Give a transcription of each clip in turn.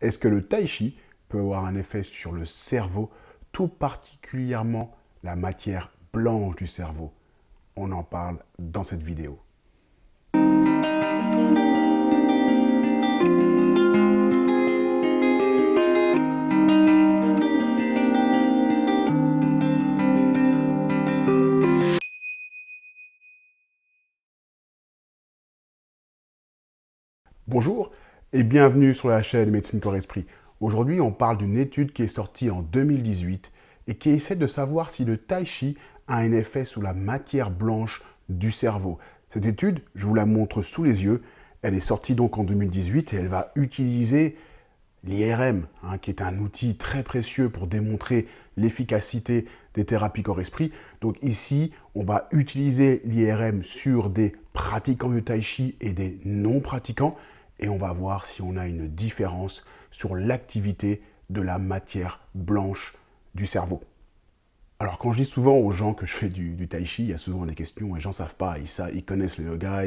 Est-ce que le tai chi peut avoir un effet sur le cerveau, tout particulièrement la matière blanche du cerveau? On en parle dans cette vidéo. Bonjour et bienvenue sur la chaîne Médecine Corps Esprit. Aujourd'hui, on parle d'une étude qui est sortie en 2018 et qui essaie de savoir si le tai chi a un effet sur la matière blanche du cerveau. Cette étude, je vous la montre sous les yeux. Elle est sortie donc en 2018 et elle va utiliser l'IRM, qui est un outil très précieux pour démontrer l'efficacité des thérapies corps-esprit. Donc ici, on va utiliser l'IRM sur des pratiquants de tai chi et des non-pratiquants et on va voir si on a une différence sur l'activité de la matière blanche du cerveau. Alors quand je dis souvent aux gens que je fais du tai chi, il y a souvent des questions, les gens ne savent pas, ils connaissent le yoga,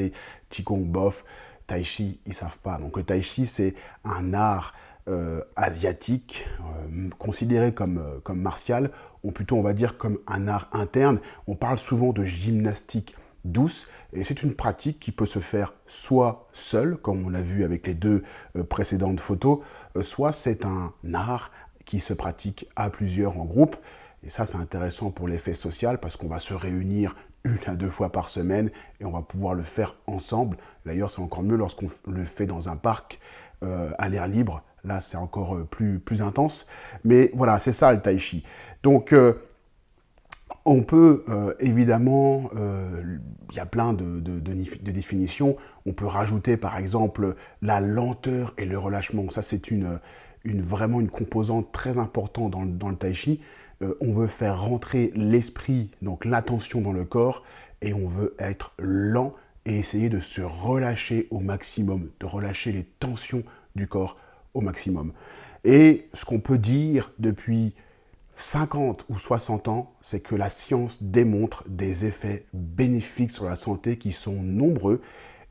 qigong, bof, tai chi, ils ne savent pas. Donc le tai chi, c'est un art asiatique, considéré comme martial, ou plutôt on va dire comme un art interne. On parle souvent de gymnastique douce, et c'est une pratique qui peut se faire soit seule, comme on l'a vu avec les deux précédentes photos, soit c'est un art qui se pratique à plusieurs en groupe. Et ça, c'est intéressant pour l'effet social parce qu'on va se réunir 1 à 2 fois par semaine et on va pouvoir le faire ensemble. D'ailleurs, c'est encore mieux lorsqu'on le fait dans un parc à l'air libre. Là, c'est encore plus intense. Mais voilà, c'est ça le tai chi. Donc, on peut évidemment, il y a plein de définitions. On peut rajouter par exemple la lenteur et le relâchement. Ça, c'est vraiment une composante très importante dans le tai chi. On veut faire rentrer l'esprit, donc l'attention dans le corps, et on veut être lent et essayer de se relâcher au maximum, de relâcher les tensions du corps au maximum. Et ce qu'on peut dire depuis 50 ou 60 ans, c'est que la science démontre des effets bénéfiques sur la santé qui sont nombreux.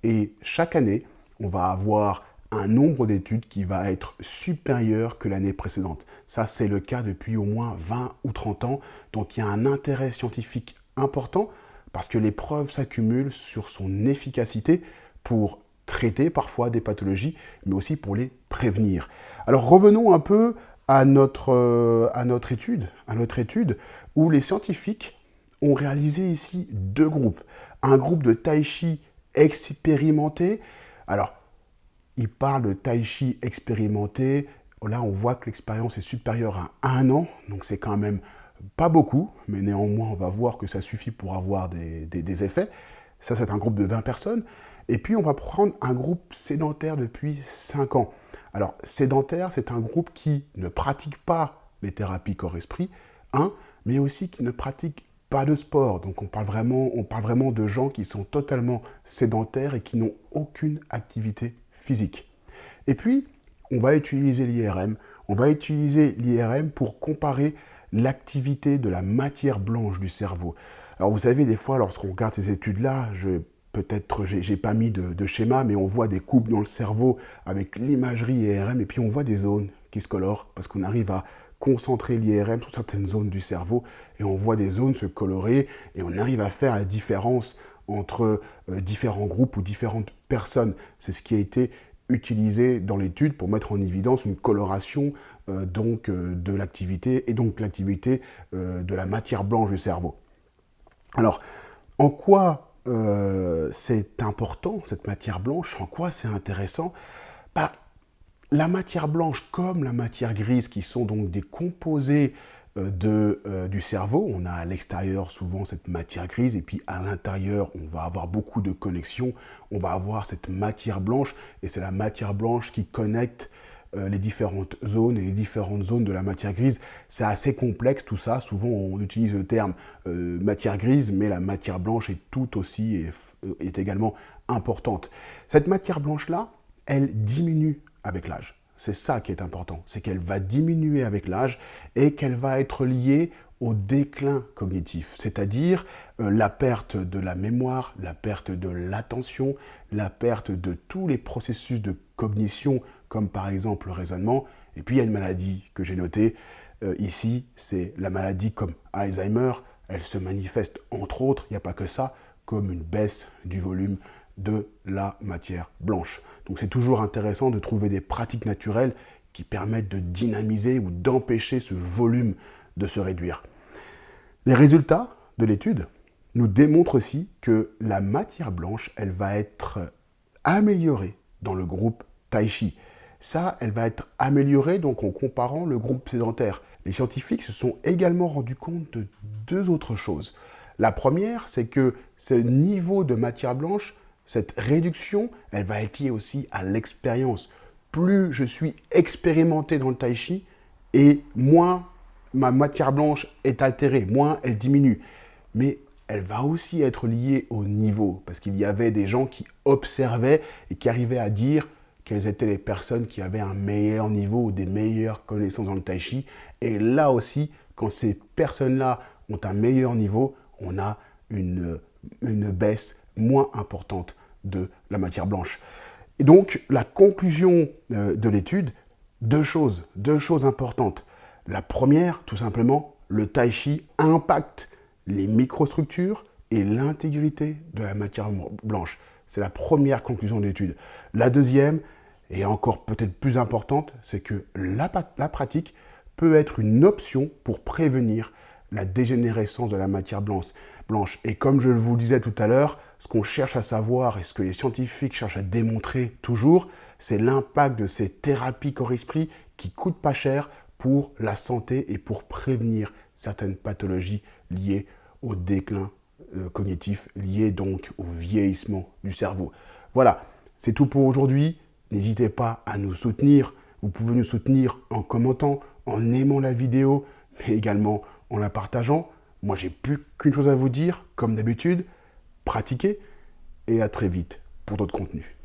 Et chaque année, on va avoir un nombre d'études qui va être supérieur que l'année précédente. Ça, c'est le cas depuis au moins 20 ou 30 ans. Donc, il y a un intérêt scientifique important parce que les preuves s'accumulent sur son efficacité pour traiter parfois des pathologies, mais aussi pour les prévenir. Alors, revenons un peu à notre étude où les scientifiques ont réalisé ici 2 groupes. Un groupe de tai chi expérimenté. Alors, ils parlent de tai chi expérimenté. Là, on voit que l'expérience est supérieure à 1 an, donc c'est quand même pas beaucoup, mais néanmoins, on va voir que ça suffit pour avoir des effets. Ça, c'est un groupe de 20 personnes. Et puis, on va prendre un groupe sédentaire depuis 5 ans. Alors, sédentaire, c'est un groupe qui ne pratique pas les thérapies corps-esprit, mais aussi qui ne pratique pas de sport. Donc, on parle vraiment de gens qui sont totalement sédentaires et qui n'ont aucune activité physique. Et puis, on va utiliser l'IRM. On va utiliser l'IRM pour comparer l'activité de la matière blanche du cerveau. Alors, vous savez, des fois, lorsqu'on regarde ces études-là, peut-être j'ai pas mis de schéma, mais on voit des coupes dans le cerveau avec l'imagerie IRM et puis on voit des zones qui se colorent parce qu'on arrive à concentrer l'IRM sur certaines zones du cerveau et on voit des zones se colorer et on arrive à faire la différence entre différents groupes ou différentes personnes. C'est ce qui a été utilisé dans l'étude pour mettre en évidence une coloration de l'activité et donc l'activité de la matière blanche du cerveau. Alors, en quoi c'est important, cette matière blanche, en quoi c'est intéressant? La matière blanche comme la matière grise, qui sont donc des composés du cerveau, on a à l'extérieur souvent cette matière grise, et puis à l'intérieur, on va avoir beaucoup de connexions, on va avoir cette matière blanche, et c'est la matière blanche qui connecte les différentes zones et les différentes zones de la matière grise. C'est assez complexe tout ça, souvent on utilise le terme matière grise, mais la matière blanche est tout aussi est également importante. Cette matière blanche-là, elle diminue avec l'âge. C'est ça qui est important, c'est qu'elle va diminuer avec l'âge et qu'elle va être liée au déclin cognitif, c'est-à-dire la perte de la mémoire, la perte de l'attention, la perte de tous les processus de cognition comme par exemple le raisonnement. Et puis il y a une maladie que j'ai notée ici, c'est la maladie comme Alzheimer. Elle se manifeste entre autres, il n'y a pas que ça, comme une baisse du volume de la matière blanche. Donc c'est toujours intéressant de trouver des pratiques naturelles qui permettent de dynamiser ou d'empêcher ce volume de se réduire. Les résultats de l'étude nous démontrent aussi que la matière blanche, elle va être améliorée dans le groupe Tai Chi. Ça, elle va être améliorée donc en comparant le groupe sédentaire. Les scientifiques se sont également rendus compte de deux autres choses. La première, c'est que ce niveau de matière blanche, cette réduction, elle va être liée aussi à l'expérience. Plus je suis expérimenté dans le Tai Chi, et moins ma matière blanche est altérée, moins elle diminue. Mais elle va aussi être liée au niveau, parce qu'il y avait des gens qui observaient et qui arrivaient à dire quelles étaient les personnes qui avaient un meilleur niveau ou des meilleures connaissances dans le Tai Chi. Et là aussi, quand ces personnes-là ont un meilleur niveau, on a une baisse moins importante de la matière blanche. Et donc, la conclusion de l'étude, deux choses importantes. La première, tout simplement, le Tai Chi impacte les microstructures et l'intégrité de la matière blanche. C'est la première conclusion de l'étude. La deuxième, et encore peut-être plus importante, c'est que la pratique peut être une option pour prévenir la dégénérescence de la matière blanche. Et comme je vous le disais tout à l'heure, ce qu'on cherche à savoir et ce que les scientifiques cherchent à démontrer toujours, c'est l'impact de ces thérapies corps-esprit qui coûtent pas cher pour la santé et pour prévenir certaines pathologies liées au déclin cognitif, liées donc au vieillissement du cerveau. Voilà, c'est tout pour aujourd'hui. N'hésitez pas à nous soutenir. Vous pouvez nous soutenir en commentant, en aimant la vidéo, mais également en la partageant. Moi, j'ai plus qu'une chose à vous dire, comme d'habitude, pratiquez et à très vite pour d'autres contenus.